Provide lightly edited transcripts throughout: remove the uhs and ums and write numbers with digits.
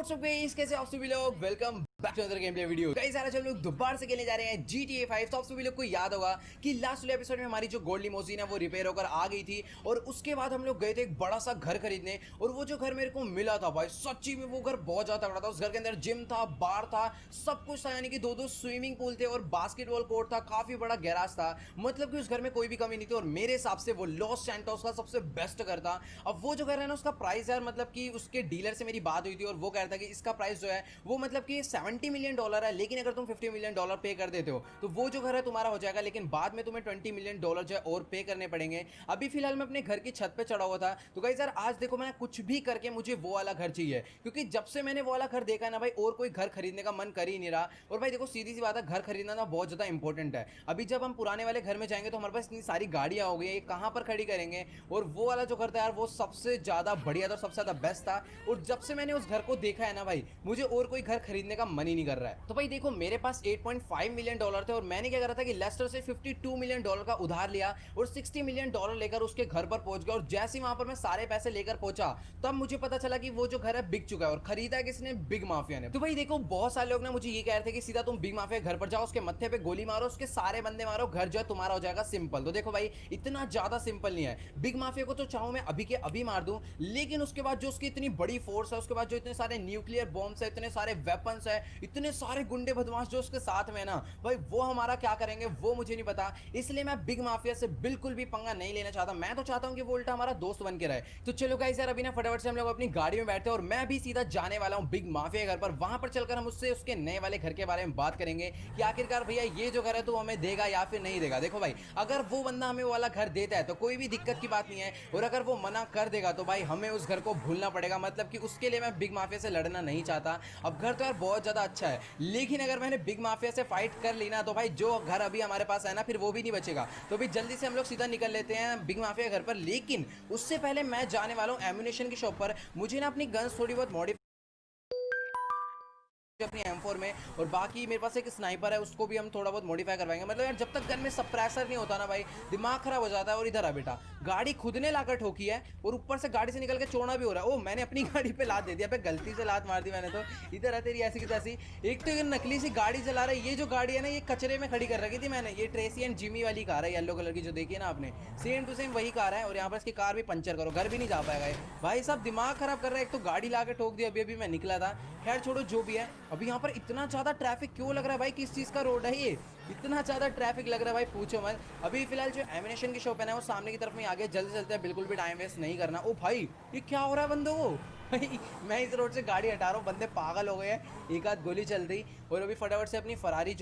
कैसे आप सभी लोग welcome back to another game play video. कई सारे हम लोग दोबारा से खेलने जा रहे हैं GTA 5। तो आप सभी लोग को याद होगा कि लास्ट वाले एपिसोड में हमारी जो गोल्ड लिमोजिन है वो रिपेयर होकर आ गई थी और उसके बाद हम लोग गए थे एक बड़ा सा घर खरीदने। और वो जो घर मेरे को मिला था भाई, सच्ची में वो घर बहुत ज्यादा तगड़ा था। उस घर के अंदर जिम था, बार था, सब कुछ था, यानी कि दो स्विमिंग पूल थे और बास्केटबॉल कोर्ट था, काफी बड़ा गैराज था। मतलब कि उस घर में कोई भी कमी नहीं थी और मेरे हिसाब से वो लॉस सैंटोस का सबसे बेस्ट घर था। अब वो जो घर है ना, उसका प्राइस यार, मतलब कि उसके डीलर से मेरी बात हुई थी और वो कह रहा था कि इसका प्राइस जो है वो मतलब कि $70 मिलियन है, लेकिन अगर तुम $50 मिलियन पे कर देते हो तो वो जो घर है तुम्हारा हो जाएगा, लेकिन बाद में तुम्हें $20 मिलियन जो है और पे करने पड़ेंगे। अभी फिलहाल मैं अपने घर की छत पे चढ़ा हुआ था। तो गाइस यार, आज देखो मैं कुछ भी करके मुझे वो वाला घर चाहिए, क्योंकि जब से मैंने वो वाला घर देखा है ना भाई, और कोई घर खरीदने का मन कर ही नहीं रहा। और भाई देखो, सीधी सी बात है, घर खरीदना ना बहुत ज्यादा इंपॉर्टेंट है। अभी जब हम पुराने वाले घर में जाएंगे तो हमारे पास इतनी सारी गाड़ियां हो गई, ये कहां पर खड़ी करेंगे। और वो वाला जो घर था यार, वो सबसे ज्यादा बढ़िया था, सबसे ज्यादा बेस्ट था। और जब से मैंने उस घर को देखा है ना भाई, मुझे और कोई घर खरीदने का मन ही नहीं कर रहा है। तो भाई देखो, मेरे पास $8.5 मिलियन थे और मैंने क्या करा था कि लेस्टर से $52 मिलियन का उधार लिया और $60 मिलियन लेकर उसके घर पर पहुंच गया। और जैसे ही वहां पर मैं सारे पैसे लेकर पहुंचा, तब मुझे पता चला कि वो जो घर है बिक चुका है और खरीदा है किसने, बिग माफिया ने। तो भाई देखो, बहुत सारे लोग ना मुझे ये कह रहे थे कि सीधा तुम बिग माफिया घर पर जाओ, उसके मत्थे पे गोली मारो, उसके सारे बंदे मारो, घर जो है तुम्हारा हो जाएगा सिंपल। तो देखो भाई, इतना ज्यादा सिंपल नहीं है। बिग माफिया को तो चाहूं मैं अभी के अभी मार दूं, लेकिन उसके बाद जो उसकी इतनी बड़ी फोर्स है, उसके बाद जो इतने सारे न्यूक्लियर बॉम्ब्स है, इतने सारे वेपन्स है, इतने सारे गुंडे बदमाश जो उसके साथ में ना भाई, वो हमारा क्या करेंगे वो मुझे नहीं पता। इसलिए मैं बिग माफिया से बिल्कुल भी पंगा नहीं लेना चाहता। मैं तो चाहता हूं कि वो उल्टा हमारा दोस्त बन के रहे। तो चलो गाइस यार, अभी ना फटाफट से हम लोग अपनी गाड़ी में बैठते हैं और मैं भी सीधा जाने वाला हूं बिग माफिया घर पर। वहां पर चलकर हम उससे उसके नए वाले घर के बारे में बात करेंगे कि आखिरकार भैया ये जो घर है तो हमें देगा या फिर नहीं देगा। देखो भाई, अगर वो बंदा हमें वाला घर देता है तो कोई भी दिक्कत की बात नहीं है, और अगर वो मना कर देगा तो भाई हमें उस घर को भूलना पड़ेगा। मतलब कि उसके लिए मैं बिग माफिया से लड़ना नहीं चाहता। अब घर तो यार बहुत ज्यादा अच्छा है, लेकिन अगर मैंने बिग माफिया से फाइट कर ली ना, तो भाई जो घर अभी हमारे पास है ना, फिर वो भी नहीं बचेगा। तो भी जल्दी से हम लोग सीधा निकल लेते हैं बिग माफिया घर पर। लेकिन उससे पहले मैं जाने वाला हूँ एम्यूनेशन की शॉप पर। मुझे ना अपनी गन्स थोड़ी बहुत मॉडिफाई अपनी M4 में, और बाकी मेरे पास एक स्नाइपर है, उसको भी हम थोड़ा बहुत मॉडिफाई करवाएंगे। मतलब यार, जब तक गन में सप्रेसर नहीं होता ना भाई, दिमाग खराब हो जाता है। और इधर आ बेटा, गाड़ी खुद ने लाकर ठोकी है और ऊपर से गाड़ी से निकल के चोना भी हो रहा है। ओ, मैंने अपनी गाड़ी पे लात दे दिया, पे गलती से लात मार दी मैंने तो। इधर है तेरी ऐसी की तैसी। एक तो ये नकली सी गाड़ी चला रहा है। ये जो गाड़ी है ना, ये कचरे में खड़ी कर रखी थी मैंने। ये ट्रेसी एंड जिमी वाली कार है, येलो कलर की, जो देखी है ना आपने, सेम टू सेम वही कार है। और यहाँ पर इसकी कार भी पंचर करो, घर भी नहीं जा पाएगा भाई साहब। दिमाग खराब कर रहा है। एक तो गाड़ी ला के ठोक दी, अभी अभी मैं निकला था। खैर छोड़ो, जो भी है। अभी यहाँ पर इतना ज्यादा ट्रैफिक क्यों लग रहा है भाई? किस चीज का रोड है ये? इतना ज्यादा ट्रैफिक लग रहा है भाई, पूछो मत। अभी फिलहाल जो एमिनेशन की शॉप है ना, वो सामने की तरफ में आगे, जल्दी चलते हैं, बिल्कुल भी टाइम वेस्ट नहीं करना। ओ भाई, ये क्या हो रहा है बंदों को? भाई मैं इस रोड से गाड़ी हटा रहा हूँ, बंदे पागल हो गए हैं। एक आध गोली चल रही। और अभी फटाफट से अपनी फरारी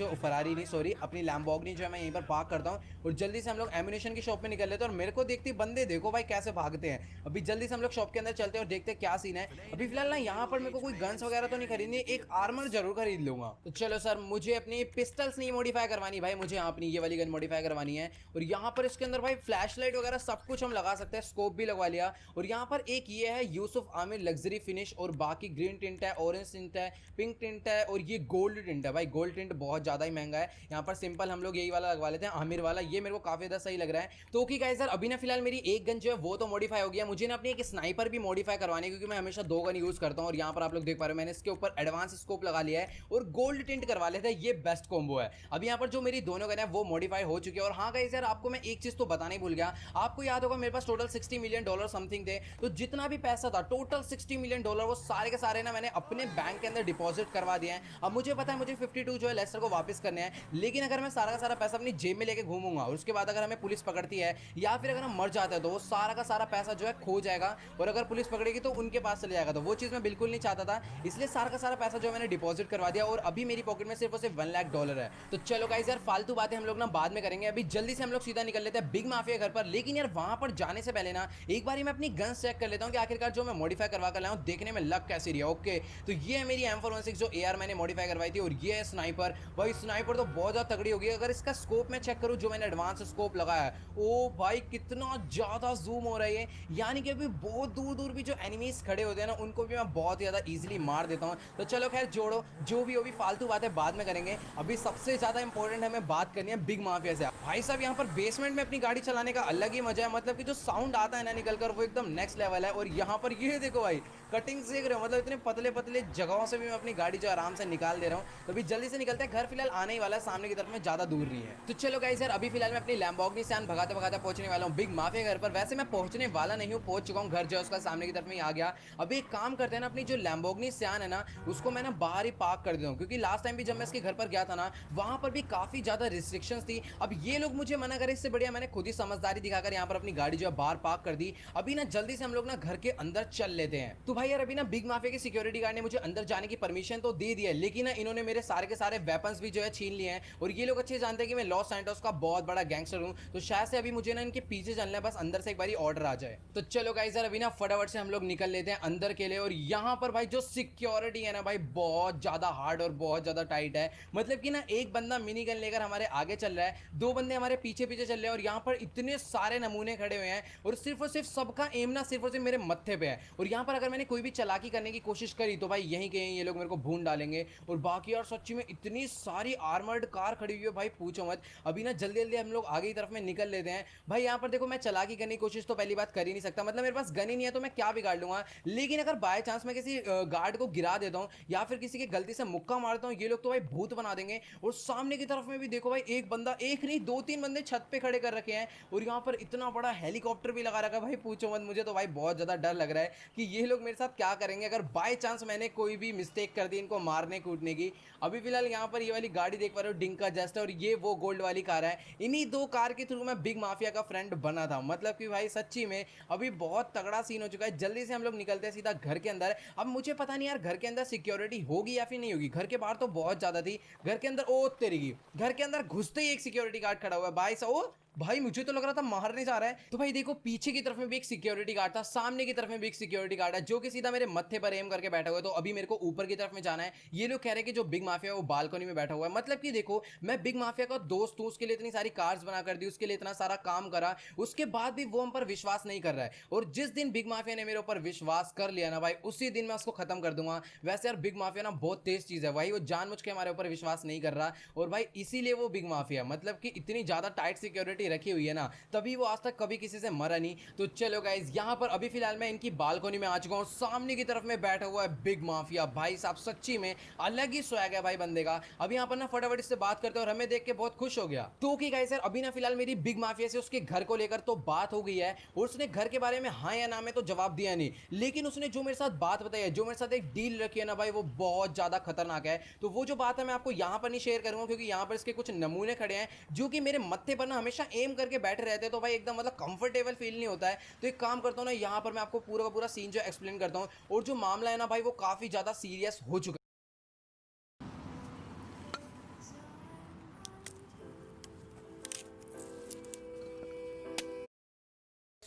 नहीं, सॉरी, अपनी लैम्बोर्गिनी जो है मैं यहीं पर पार्क करता हूँ और जल्दी से हम लोग एमिनेशन की शॉप में निकल लेते हैं। और मेरे को देखती बंदे देखो भाई कैसे भागते हैं। अभी जल्दी से हम लोग शॉप के अंदर चलते हैं और देखते हैं क्या सीन है। अभी फिलहाल ना यहाँ पर मेरे को कोई गन्स वगैरह तो नहीं खरीदनी, एक आर्मर जरूर खरीद लूंगा। तो चलो सर, मुझे अपनी पिस्टल्स नहीं मॉडिफाई करवानी भाई, मुझे अपनी ये वाली गन मॉडिफाई करवानी है। और यहाँ पर इसके अंदर भाई फ्लैश लाइट वगैरह सब कुछ हम लगा सकते हैं, स्कोप भी लगवा लिया। और यहाँ पर एक ये है यूसुफ आमिर लग्जरी फिनिश, और बाकी ग्रीन टिंट है, ऑरेंज टिंट है, पिंक टिंट है, और ये गोल्ड टिंट है। भाई गोल्ड टिंट बहुत ज्यादा ही महंगा है। यहाँ पर सिंपल हम लोग यही वाला लगवा लेते हैं, आमिर वाला। ये मेरे को काफी ज्यादा सही लग रहा है। तो ओके गाइस यार, अभी ना फिलहाल मेरी एक गन जो है वो तो मॉडिफाई हो गया। मुझे ना अपनी एक स्नाइपर भी मॉडिफाई करवानी है, क्योंकि मैं हमेशा दो गन यूज करता हूँ। और यहाँ पर आप लोग देख पा रहे हो, मैंने इसके ऊपर एडवांस स्कोप लगा लिया है और गोल्ड टिंट करवा लेते हैं। ये बेस्ट कॉम्बो है। अब यहाँ पर जो मेरी दोनों गन है वो मॉडिफाई हो चुकी है। और हाँ गाइस यार, आपको मैं एक चीज तो बताना ही भूल गया। आपको याद होगा मेरे पास टोटल $60 मिलियन समथिंग थे। तो जितना भी पैसा था, टोटल $60 मिलियन, वो सारे के सारे ना मैंने अपने बैंक के अंदर डिपॉजिट करवा दिया है। अब मुझे पता है मुझे 52 जो है लेस्टर को वापस करने हैं। लेकिन अगर मैं सारा का सारा पैसा अपनी जेब में लेके घूमूंगा और उसके बाद अगर हमें पुलिस पकड़ती है या फिर अगर हम मर जाते हैं, तो वो सारा का सारा पैसा जो है खो जाएगा। और अगर पुलिस पकड़ेगी तो उनके पास चले जाएगा। तो वो चीज़ मैं बिल्कुल नहीं चाहता था, इसलिए सारा का सारा पैसा जो मैंने डिपॉजिट करवा दिया। और अभी मेरी पॉकेट में सिर्फ और सिर्फ $1 लाख है। तो चलो गाइस यार, फालतू बातें हम लोग ना बाद में करेंगे। अभी जल्दी से हम लोग सीधा निकल लेते हैं बिग माफिया घर पर। लेकिन यार, वहां पर जाने से पहले ना एक बार मैं अपनी गन्स चेक कर लेता हूँ कि आखिरकार जो मैं मॉडिफाई करवा कर लाया हूँ, देखने में लग कैसी रही है। ओके, तो ये है मेरी M416 जो AR मैंने मॉडिफाई करवाई थी। और ये है स्नाइपर। भाई स्नाइपर तो बहुत ज्यादा तगड़ी होगी। अगर इसका स्कोप मैं चेक करूं, जो मैंने एडवांस स्कोप लगाया है, ओ भाई कितना ज्यादा जूम हो रहा है ये। यानी कि अभी बहुत दूर दूर भी जो एनिमीज खड़े होते हैं ना, उनको भी मैं बहुत ज्यादा इजीली मार देता हूं। तो चलो खैर छोड़ो, जो भी हो भी फालतू बातें बाद में करेंगे। अभी सबसे ज्यादा इंपॉर्टेंट हमें बात करनी है बिग माफिया से। भाई साहब, यहाँ पर बेसमेंट में अपनी गाड़ी चलाने का अलग ही मजा है। मतलब कि जो साउंड आता है ना निकलकर, वो एकदम नेक्स्ट लेवल है। और यहाँ पर ये देखो भाई, कटिंग देख रहे हो, मतलब इतने पतले पतले जगहों से भी मैं अपनी गाड़ी जो आराम से निकाल दे रहा हूँ। तो अभी जल्दी से निकलते हैं, घर फिलहाल आने ही वाला है, सामने की तरफ में ज़्यादा दूर नहीं है। तो चलो गाइस यार, अभी फिलहाल मैं अपनी लैम्बोर्गिनी सियान भगाते भगाते पहुंचने वाला हूँ बिग माफिया घर पर। वैसे मैं पहुंचने वाला नहीं हूँ, पहुंच चुका हूँ, घर जो है उसका सामने की तरफ में ही आ गया। अभी एक काम करते हैं ना, अपनी जो लैम्बोर्गिनी सियान है ना, उसको मैं ना बाहर ही पार्क कर देता हूँ, क्योंकि लास्ट टाइम भी जब मैं इसके घर पर गया था ना, वहां पर भी काफी ज्यादा रिस्ट्रिक्शंस थी। अब ये लोग मुझे मना करे, इससे बढ़िया मैंने खुद ही समझदारी दिखाकर यहाँ पर अपनी गाड़ी जो है बाहर पार्क कर दी। अभी ना जल्दी से हम लोग ना घर के अंदर चल लेते हैं। तो भाई यार, अभी ना बिग माफिया की सिक्योरिटी गार्ड ने मुझे अंदर जाने की परमिशन तो दे दी है, लेकिन ना इन्होंने मेरे सारे के सारे वेपन्स भी जो है छीन लिए हैं। और ये लोग अच्छे जानते हैं कि मैं लॉस सैंटोस का बहुत बड़ा गैंगस्टर हूँ, तो शायद से अभी मुझे ना इनके पीछे चलना है, बस अंदर से एक बारी ऑर्डर आ जाए। तो चलो गाइस यार, अभी ना फटाफट से हम लोग निकल लेते हैं अंदर के लिए। और यहाँ पर भाई जो सिक्योरिटी है ना भाई, बहुत ज्यादा हार्ड और बहुत ज्यादा टाइट है। मतलब कि ना एक बंदा मिनी गन लेकर हमारे आगे चल रहा है, दो बंदे हमारे पीछे पीछे चल रहे हैं, और यहाँ पर इतने सारे नमूने खड़े हुए हैं, और सिर्फ सबका एम ना सिर्फ और सिर्फ मेरे मत्थे पे है। और यहाँ पर अगर मैंने कोई भी चालाकी करने की कोशिश करी तो भाई यहीं के यहीं ये लोग मेरे को भून डालेंगे। और बाकी यार सच्ची में इतनी सारी आर्मर्ड कार खड़ी हुई है भाई, पूछो मत। अभी ना जल्दी जल्दी हम लोग आगे की तरफ में निकल लेते हैं। भाई यहाँ पर देखो, मैं चालाकी करने की कोशिश तो पहली बात कर ही नहीं सकता, मतलब मेरे पास गन ही नहीं है, तो मैं क्या बिगाड़ लूंगा। लेकिन अगर बाय चांस मैं किसी गार्ड को गिरा देता हूँ या फिर किसी के गलती से मुक्का मारता हूँ, ये लोग तो भाई भूत बना देंगे। और सामने की तरफ में भी देखो भाई, एक बंदा, एक नहीं दो तीन बंदे छत पे खड़े कर रखे हैं, और यहाँ पर इतना बड़ा हेलीकॉप्टर भी लगा रखा है भाई, पूछो मत। मुझे तो भाई बहुत ज्यादा डर लग रहा है कि ये लोग मेरे साथ क्या करेंगे अगर बाय चांस मैंने कोई भी मिस्टेक कर दी इनको मारने कूटने की। अभी फिलहाल यहाँ पर ये वाली गाड़ी देख पा रहे हो, डिंका जस्ट, और ये वो गोल्ड वाली कार है। इन्हीं दो कार के थ्रू मैं बिग माफिया का फ्रेंड बना था। मतलब कि भाई सच्ची में अभी बहुत तगड़ा सीन हो चुका है। जल्दी से हम लोग निकलते हैं सीधा घर के अंदर। अब मुझे पता नहीं यार, घर के अंदर सिक्योरिटी होगी या फिर नहीं होगी। घर के बाहर तो बहुत ज्यादा थी, घर के अंदर ओ तेरी की, घर के अंदर घुसते ही एक सिक्योरिटी गार्ड खड़ा हुआ है भाई। ओ भाई मुझे तो लग रहा था मारने जा रहा है। तो भाई देखो, पीछे की तरफ में भी एक सिक्योरिटी गार्ड था, सामने की तरफ में भी एक सिक्योरिटी गार्ड है, जो कि सीधा मेरे मत्थे पर एम करके बैठा हुआ है। तो अभी मेरे को ऊपर की तरफ में जाना है। ये लोग कह रहे हैं कि जो बिग माफिया है वो बालकनी में बैठा हुआ है। मतलब कि देखो, मैं बिग माफिया का दोस्त हूं, उसके लिए इतनी सारी कार्स बना कर दी, उसके लिए इतना सारा काम करा, उसके बाद भी वो हम पर विश्वास नहीं कर रहा है। और जिस दिन बिग माफिया ने मेरे ऊपर विश्वास कर लिया ना भाई, उसी दिन मैं उसको खत्म कर दूंगा। वैसे यार बिग माफिया ना बहुत तेज चीज है भाई, वो जानबूझ के हमारे ऊपर विश्वास नहीं कर रहा, और भाई इसीलिए वो बिग माफिया, मतलब कि इतनी ज्यादा टाइट सिक्योरिटी रखी हुई है ना, तभी वो आज तक कभी किसी से मरा नहीं। तो चलो गाइज, यहाँ पर अभी फिलहाल मैं इनकी बालकनी में आ चुका हूँ। सामने की तरफ में बैठा हुआ है बिग माफिया। भाई साहब सच्ची में अलग ही स्वैग है भाई बंदे का। अभी यहाँ पर ना फटाफट इससे बात करते हैं, और हमें देख के बहुत खुश हो गया। तो कि गाइस यार, अभी ना फिलहाल मेरी बिग माफिया से उसके घर को लेकर तो बात हो गई है, और उसने घर के बारे में हाँ या ना में तो जवाब दिया नहीं। लेकिन उसने जो मेरे साथ बात बताई है, जो मेरे साथ एक डील रखी है ना भाई, वो बहुत ज्यादा खतरनाक है। तो वो जो बात है मैं आपको यहाँ पर नहीं शेयर करूंगा, क्योंकि यहाँ पर इसके कुछ नमूने खड़े हैं जो कि मेरे मत्थे पर ना हमेशा एम करके बैठे रहते हैं। तो भाई एकदम मतलब कंफर्टेबल फील नहीं होता है। तो एक काम करता हूँ ना, यहाँ पर मैं आपको पूरा का पूरा सीन जो एक्सप्लेन करता हूँ। और जो मामला है ना भाई, वो काफी ज्यादा सीरियस हो चुका है।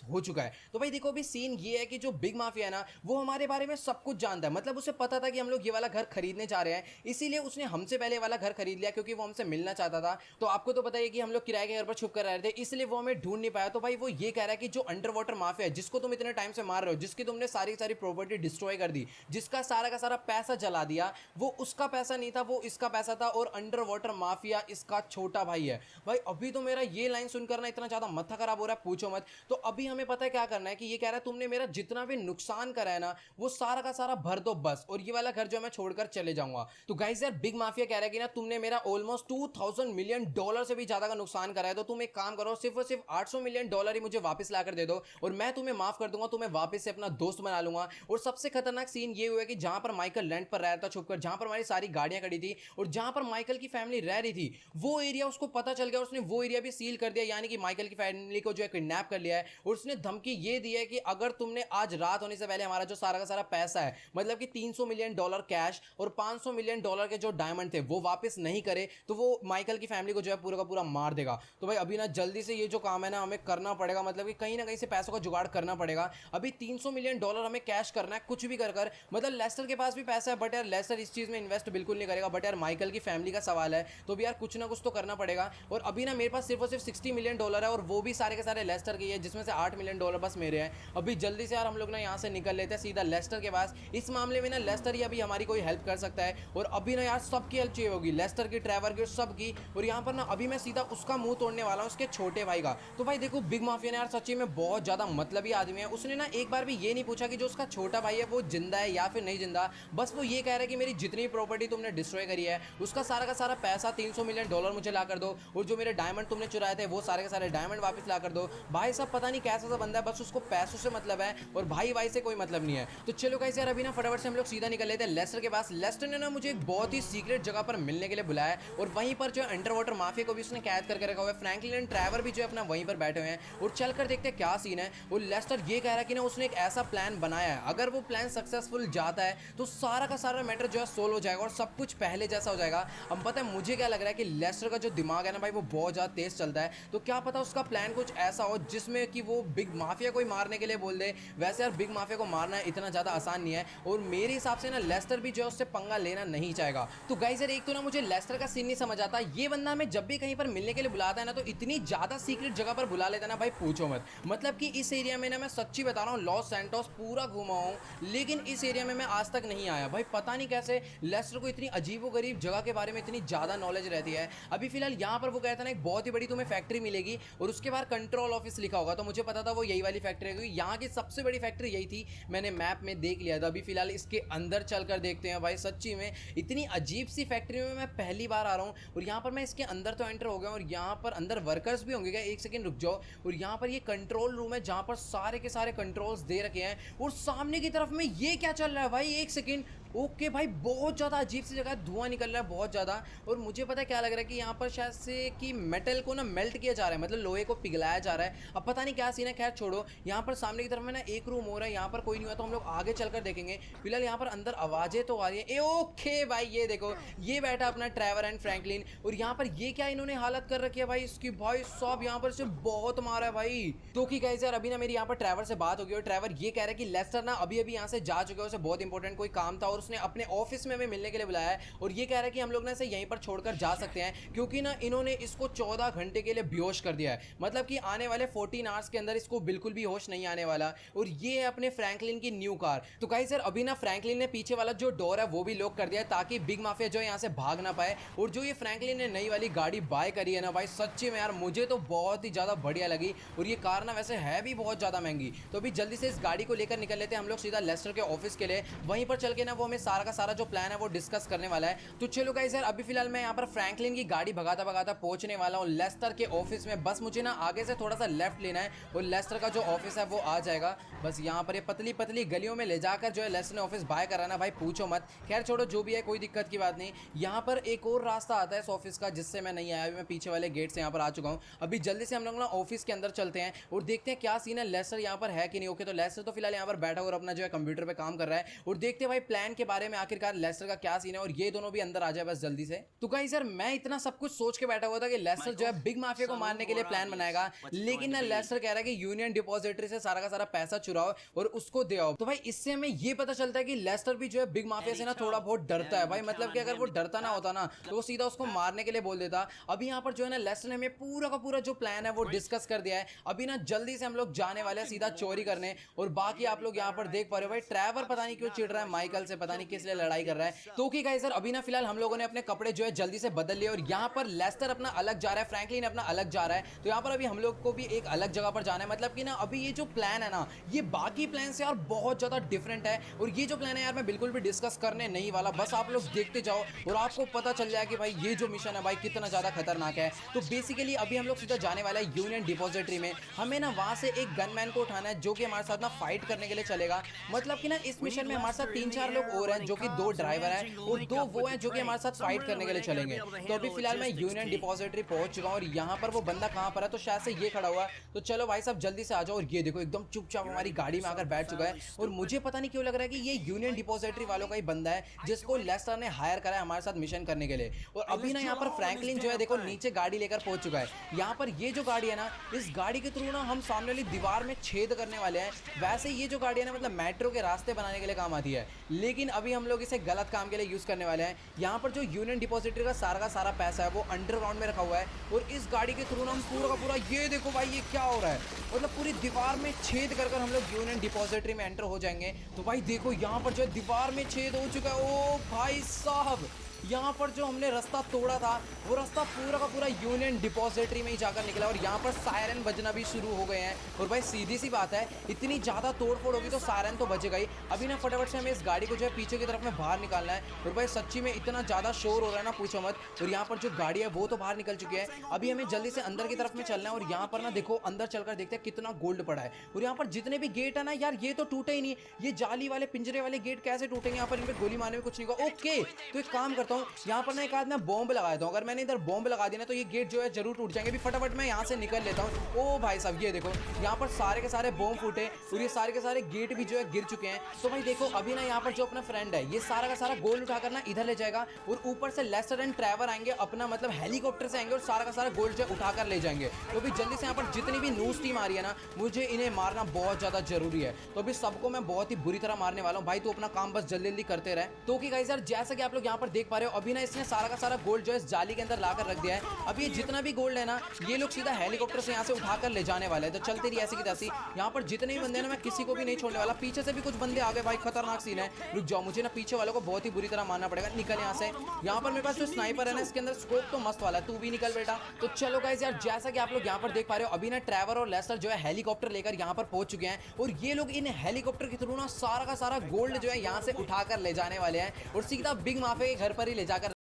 हो चुका है। तो भाई देखो, अभी सीन ये है कि जो बिग माफिया है ना, वो हमारे बारे में सब कुछ जानता है। मतलब उसे पता था कि हम लोग ये वाला घर खरीदने जा रहे हैं, इसीलिए उसने हमसे पहले वाला घर खरीद लिया, क्योंकि वो हमसे मिलना चाहता था। तो आपको तो पता है कि हम लोग किराए के घर पर छुप कर रह रहे थे, इसलिए वो हमें ढूंढ नहीं पाया। तो भाई वो ये कह रहा है कि जो अंडर वाटर माफिया है, जिसको तुम इतने टाइम से मार रहे हो, जिसकी तुमने सारी सारी प्रॉपर्टी डिस्ट्रॉय कर दी, जिसका सारा का सारा पैसा जला दिया, वो उसका पैसा नहीं था, वो इसका पैसा था, और अंडर वाटर माफिया इसका छोटा भाई है। भाई अभी तो मेरा ये लाइन सुनकर ना इतना ज्यादा माथा खराब हो रहा है, पूछो मत। तो अभी हमें पता है क्या करना है, कि ये कह रहा है तुमने मेरा जितना भी नुकसान करा है ना, वो सारा का सारा भर दो बस, और ये वाला घर जो मैं छोड़कर चले जाऊंगा। तो गाइस यार, बिग माफिया कह रहा है कि ना तुमने मेरा ऑलमोस्ट $2000 मिलियन से भी ज्यादा का नुकसान करा है। तो तुम एक काम करो, सिर्फ और सिर्फ $800 मिलियन ही मुझे वापस लाकर दे दो, और मैं तुम्हें माफ कर दूंगा, तुम्हें वापस से अपना दोस्त बना लूंगा। और सबसे खतरनाक सीन ये हुआ कि जहां पर माइकल रेंट पर रह रहा था छुपकर, जहां पर हमारी सारी गाड़ियां खड़ी थी, और जहां पर माइकल की फैमिली रह रही थी, वो एरिया उसको पता चल गया, उसने वो एरिया भी सील कर दिया। यानी कि माइकल की फैमिली को जो है किडनैप कर लिया है, और उसने धमकी ये दी है कि अगर तुमने आज रात होने से पहले हमारा जो सारा का सारा पैसा है, मतलब कि $300 मिलियन कैश और $500 मिलियन के जो डायमंड थे, वो वापस नहीं करे, तो वो माइकल की फैमिली को जो है पूरा का पूरा मार देगा। तो भाई अभी ना जल्दी से ये जो काम है ना हमें करना पड़ेगा, मतलब कि कहीं ना कहीं से पैसों का जुगाड़ करना पड़ेगा। अभी $300 मिलियन हमें कैश करना है, कुछ भी कर मतलब लेस्टर के पास भी पैसा है, बट यार लेस्टर इस चीज में इन्वेस्ट बिल्कुल नहीं करेगा। बट यार माइकल की फैमिली का सवाल है, तो भी यार कुछ ना कुछ तो करना पड़ेगा। और अभी ना मेरे पास सिर्फ और सिर्फ $60 मिलियन है, और वो भी सारे के सारे लेस्टर के है, जिसमें से $60 मिलियन बस मेरे हैं। अभी जल्दी से यार हम लोग ना यहाँ से निकल लेते हैं सीधा लेस्टर के पास। इस मामले में ना लेस्टर ही अभी हमारी कोई हेल्प कर सकता है, और अभी ना यार सबकी हेल्प चाहिए होगी, लेस्टर की, ट्रेवर की, सबकी। और यहाँ पर ना अभी मैं सीधा उसका मुंह तोड़ने वाला हूँ, उसके छोटे भाई का। तो भाई देखो बिग माफिया ने यार सच्ची में बहुत ज़्यादा मतलबी आदमी है। उसने ना एक बार भी ये नहीं पूछा कि जो उसका छोटा भाई है वो जिंदा है या फिर नहीं जिंदा। बस वो ये कह रहा है कि मेरी जितनी प्रॉपर्टी तुमने डिस्ट्रॉय करी है उसका सारा का सारा पैसा $300 मिलियन मुझे ला कर दो, और जो मेरे डायमंड तुमने चुराए थे वो सारे के सारे डायमंड वापस ला कर दो। भाई साहब पता नहीं कैसा सा बंदा है, बस उसको पैसों से मतलब है और भाई भाई से कोई मतलब नहीं है। तो चलो गाइस यार अभी ना फटाफट से हम लोग सीधा निकल लेते हैं लेस्टर के पास। लेस्टर ने ना मुझे एक बहुत ही सीक्रेट जगह पर मिलने के लिए बुलाया है, और वहीं पर जो अंडर वाटर माफिया को भी उसने कैद करके रखा हुआ है। फ्रैंकलिन एंड ट्रेवर भी जो है अपना वहीं पर बैठे हुए हैं, और चलकर देखते हैं क्या सीन है। और लेस्टर ये कह रहा है कि ना उसने एक ऐसा प्लान बनाया है, अगर वो प्लान सक्सेसफुल जाता है तो सारा का सारा मैटर जो है सोल्व हो जाएगा और सब कुछ पहले जैसा हो जाएगा। अब पता है मुझे क्या लग रहा है कि लेस्टर का जो दिमाग है ना भाई वो बहुत ज़्यादा तेज चलता है, तो क्या पता उसका प्लान कुछ ऐसा हो जिसमें कि वो बिग माफिया को ही मारने के लिए बोल दे। वैसे यार बिग माफिया को मारना इतना ज़्यादा आसान नहीं है, और मेरे हिसाब से ना लेस्टर भी जो है उससे पंगा लेना नहीं चाहेगा। तो गाइस यार एक तो ना मुझे लेस्टर का सीन नहीं समझ आता, ये बंदा हमें जब भी कहीं पर मिलने के लिए बुलाता है ना तो इतनी ज़्यादा सीक्रेट जगह पर बुला लेता है ना भाई पूछो मत। मतलब कि इस एरिया में ना मैं सच्ची बता रहा हूँ लॉस सैंटोस पूरा घूमा हूँ, लेकिन इस एरिया में मैं आज तक नहीं आया भाई। पता नहीं कैसे लेस्टर को इतनी अजीबोगरीब जगह के बारे में इतनी ज़्यादा नॉलेज रहती है। अभी फिलहाल यहाँ पर वो कहता ना एक बहुत ही बड़ी तुम्हें फैक्ट्री मिलेगी और उसके बाहर कंट्रोल ऑफिस लिखा होगा, तो मुझे पता था वो यही वाली फैक्ट्री है, क्योंकि यहाँ की सबसे बड़ी फैक्ट्री यही थी, मैंने मैप में देख लिया था। अभी फिलहाल इसके अंदर चलकर देखते हैं भाई। सच्ची में इतनी अजीब सी फैक्ट्री में मैं पहली बार आ रहा हूँ, और यहाँ पर मैं इसके अंदर तो एंटर हो गया, और यहाँ पर अंदर वर्कर्स भी होंगे क्या, एक सेकंड रुक जाओ। और यहाँ पर ये कंट्रोल रूम है जहाँ पर सारे के सारे कंट्रोल्स दे रखे हैं, और सामने की तरफ में ये क्या चल रहा है भाई, एक सेकंड। ओके भाई बहुत ज़्यादा अजीब सी जगह, धुआं निकल रहा है बहुत ज़्यादा, और मुझे पता है क्या लग रहा है कि यहाँ पर शायद से कि मेटल को ना मेल्ट किया जा रहा है, मतलब लोहे को पिघलाया जा रहा है। अब पता नहीं क्या सीन है, खैर छोड़ो। यहाँ पर सामने की तरफ में ना एक रूम हो रहा है, यहाँ पर कोई नहीं हुआ तो हम लोग आगे चलकर देखेंगे। फिलहाल यहाँ पर अंदर आवाज़ें तो आ रही है। ओके भाई ये देखो ये बैठा अपना ट्रेवर एंड फ्रैंकलिन, और यहाँ पर ये क्या इन्होंने हालत कर रखी है भाई इसकी, भाई सब यहाँ पर से बहुत मारा है भाई। तो कि गाइस यार अभी ना मेरी यहाँ पर ट्रेवर से बात हो गई, और ट्रेवर ये कह रहा है कि लेस्टर ना अभी अभी यहाँ से जा चुके हैं, उसे बहुत इंपॉर्टेंट कोई काम था और उसने अपने ऑफिस में हमें मिलने के लिए बुलाया है, और ये कह रहा है कि हम लोग ना इसे यहीं पर छोड़कर जा सकते हैं, क्योंकि ना इन्होंने इसको 14 घंटे के लिए बेहोश कर दिया है। मतलब कि आने वाले 14 आवर्स के अंदर इसको बिल्कुल भी होश नहीं आने वाला, और ये है अपने फ्रैंकलिन की न्यू कार। तो गाइस यार अभी ना फ्रैंकलिन ने पीछे वाला जो डोर है वो भी लॉक कर दिया है, ताकि बिग माफिया जो है यहाँ से भाग ना पाए। और जो ये फ्रैंकलिन ने नई वाली गाड़ी बाय करी है ना भाई, सच्ची में यार मुझे तो बहुत ही ज़्यादा बढ़िया लगी, और ये कार ना वैसे है भी बहुत ज़्यादा महंगी। तो अभी जल्दी से इस गाड़ी को लेकर निकल लेते हैं हम लोग सीधा लेस्टर के ऑफिस के लिए। वहीं पर चल के ना वो हमें सारा का सारा जो प्लान है वो डिस्कस करने वाला है। तो चलो गाइस यार अभी फिलहाल मैं यहाँ पर फ्रैंकलिन की गाड़ी भगाता भगाता पहुंचने वाला हूँ लेस्टर के ऑफिस में। बस मुझे ना आगे से थोड़ा सा लेफ्ट लेना है और लेस्टर का जो ऑफिस है वो आ जाएगा। बस यहाँ पर ये पतली पतली गलियों में ले जाकर जो है लेस्टर ने ऑफिस बाय कराना भाई पूछो मत। खैर छोड़ो जो भी है कोई दिक्कत की बात नहीं। यहाँ पर एक और रास्ता आता है इस ऑफिस का जिससे मैं नहीं आया, अभी मैं पीछे वाले गेट से यहाँ पर आ चुका हूँ। अभी जल्दी से हम लोग ना ऑफिस के अंदर चलते हैं और देखते हैं क्या सीन है, लेस्टर यहाँ पर है कि नहीं। ओके तो लेस्टर तो फिलहाल यहाँ पर बैठा और अपना जो है कंप्यूटर पे काम कर रहा है, और देखते हैं भाई प्लान के बारे में आखिरकार लेस्टर का क्या सीन है, और ये दोनों भी अंदर आ जाए बस जल्दी से। तो गाइस यार मैं इतना सब कुछ सोच के बैठा हुआ था कि लेस्टर जो है बिग माफिया को मारने के लिए प्लान बनाएगा, लेकिन ना लेस्टर कह रहा है कि यूनियन डिपॉजिटरी से सारा का सारा पैसा चुराओ और उसको दे आओ। तो भाई इससे हमें ये पता चलता है कि लेस्टर भी जो है बिग माफिया से ना थोड़ा बहुत डरता है भाई। मतलब कि अगर वो डरता ना होता ना तो वो सीधा उसको मारने के लिए बोल देता। अभी यहाँ पर जो है ना लेस्टर ने हमें पूरा का पूरा जो प्लान है वो डिस्कस कर दिया है। अभी ना जल्दी से हम लोग जाने वाले हैं सीधा चोरी करने, और बाकी आप लोग यहाँ पर देख पा रहे हो भाई ट्रेवर पता नहीं क्यों चिढ़ रहा है माइकल से, पता नहीं किस लिए लड़ाई कर रहा है। तो कि गाइस यार अभी ना फिलहाल हम लोगों ने अपने कपड़े जो है जल्दी से बदल लिए, और यहाँ पर लेस्टर अपना अलग जा रहा है, फ्रैंकलिन अपना अलग जा रहा है। तो यहाँ पर अभी हम लोग को भी एक अलग जगह पर जाना है। मतलब कि ना अभी ये जो प्लान है ना ये बाकी प्लान से यार बहुत ज्यादा डिफरेंट है, और ये जो प्लान है यार मैं बिल्कुल भी डिस्कस करने नहीं वाला। बस आप लोग देखते जाओ और आपको पता चल जाए कि भाई ये जो मिशन है भाई कितना ज्यादा खतरनाक है। तो बेसिकली अभी हम लोग सीधा जाने वाला है यूनियन डिपॉजिटरी में। हमें ना वहां से एक गनमैन को उठाना है जो कि हमारे साथ ना फाइट करने के लिए चलेगा। मतलब कि ना इस मिशन में हमारे साथ 3-4 लोग और हैं जो कि 2 ड्राइवर हैं और 2 वो हैं जो कि हमारे साथ फाइट करने के लिए चलेंगे। तो अभी फिलहाल मैं यूनियन डिपॉजिटरी पहुंच चुका हूं, और यहाँ पर वो बंदा कहाँ पर है, तो शायद से ये खड़ा हुआ। तो चलो भाई साहब जल्दी से आ जाओ, और ये देखो एकदम चुपचाप हमारी गाड़ी में आकर बैठ चुका है। और मुझे पता नहीं क्यों लग रहा है कि ये यूनियन डिपॉजिटरी वालों का ही बंदा है जिसको लेस्टर ने हायर करा है हमारे साथ मिशन करने के लिए। और अभी ना यहाँ पर फ्रैंकलिन जो है देखो नीचे गाड़ी लेकर पहुंच चुका है। यहाँ पर ये जो गाड़ी है ना इस गाड़ी के थ्रू ना हम सामने वाली दीवार में छेद करने वाले हैं। वैसे ये जो गाड़ी है ना मतलब मेट्रो के रास्ते बनाने के लिए काम आती है, लेकिन लेकिन अभी हम लोग इसे गलत काम के लिए यूज़ करने वाले हैं। यहाँ पर जो यूनियन डिपॉजिटरी का सारा पैसा है वो अंडरग्राउंड में रखा हुआ है और इस गाड़ी के थ्रू ना हम पूरा का पूरा, ये देखो भाई ये क्या हो रहा है, मतलब पूरी दीवार में छेद कर हम लोग यूनियन डिपॉजिटरी में एंटर हो जाएंगे। तो भाई देखो यहाँ पर जो दीवार में छेद हो चुका है, ओ भाई साहब यहाँ पर जो हमने रास्ता तोड़ा था वो रास्ता पूरा का पूरा यूनियन डिपॉजिटरी में ही जाकर निकला और यहाँ पर सायरन बजना भी शुरू हो गए हैं। और भाई सीधी सी बात है, इतनी ज़्यादा तोड़फोड़ होगी तो सायरन तो बजेगा ही। अभी ना फटाफट से हमें इस गाड़ी को जो है पीछे की तरफ में बाहर निकालना है। और भाई सच्ची में इतना ज़्यादा शोर हो रहा है ना, पूछो मत। और यहाँ पर जो गाड़ी है वो तो बाहर निकल चुकी है, अभी हमें जल्दी से अंदर की तरफ में चलना है। और यहाँ पर ना देखो अंदर चलकर देखते हैं कितना गोल्ड पड़ा है। और यहाँ पर जितने भी गेट है ना यार, ये तो टूटे ही नहीं, ये जाली वाले पिंजरे वाले गेट कैसे टूटेंगे? यहाँ पर इन पर गोली मारने में कुछ नहीं होगा। ओके, तो एक काम करता हूँ, यहाँ पर ना एक आध मैं बॉम्ब लगा देता हूँ। अगर मैंने इधर बॉम्ब लगा दिया ना तो ये गेट जो है जरूर टूट जाएंगे। भी फटाफट मैं यहाँ से निकल लेता हूँ। ओ भाई साहब ये देखो यहाँ पर सारे के सारे बॉम्ब फूटे और ये सारे के सारे गेट भी जो है गिर चुके हैं। तो भाई देखो अभी ना यहाँ पर जो अपना फ्रेंड है ये सारा का सारा गोल्ड उठाकर ना इधर ले जाएगा और ऊपर से लेस्टर एंड ट्रैवर आएंगे, अपना मतलब हेलीकॉप्टर से आएंगे और सारा का सारा गोल्ड जो उठाकर ले जाएंगे। तो भी जल्दी से यहाँ पर जितनी भी न्यूज टीम आ रही है ना, मुझे इन्हें मारना बहुत ज्यादा जरूरी है। तो अभी सबको मैं बहुत ही बुरी तरह मारने वाला हूँ। भाई तो अपना काम बस जल्दी जल्दी करते रहे। तो कि गाइस यार जैसा कि आप लोग यहाँ पर देख पा रहे हो, अभी ना इसने सारा का सारा गोल्ड जो है जाली के अंदर लाकर रख दिया है। अब ये जितना भी गोल्ड है ना, ये लोग सीधा हेलीकॉप्टर से यहाँ से उठाकर ले जाने वाले हैं। तो चलते रही ऐसी की तैसी। यहाँ पर जितने भी बंदे हैं ना, मैं किसी को भी नहीं छोड़ने वाला। पीछे से भी कुछ बंदे आ गए भाई, खतरनाक सीन है। रुक जाओ, मुझे ना पीछे वालों को बहुत ही बुरी तरह मारना पड़ेगा। निकल यहाँ से। यहाँ पर मेरे पास जो स्नाइपर है ना, इसके अंदर स्कोप तो मस्त वाला है, तू भी निकल बेटा। तो चलो गाइस यार, जैसा कि आप लोग यहाँ पर देख पा रहे हो, अभी ना ट्रैवर और लेस्टर जो है हेलीकॉप्टर लेकर यहाँ पर पहुंच चुके हैं और ये लोग इन हेलीकॉप्टर के थ्रू ना सारा का सारा गोल्ड जो है यहाँ से उठाकर ले जाने वाले हैं और सीधा बिग माफिया के घर पर ही ले जाकर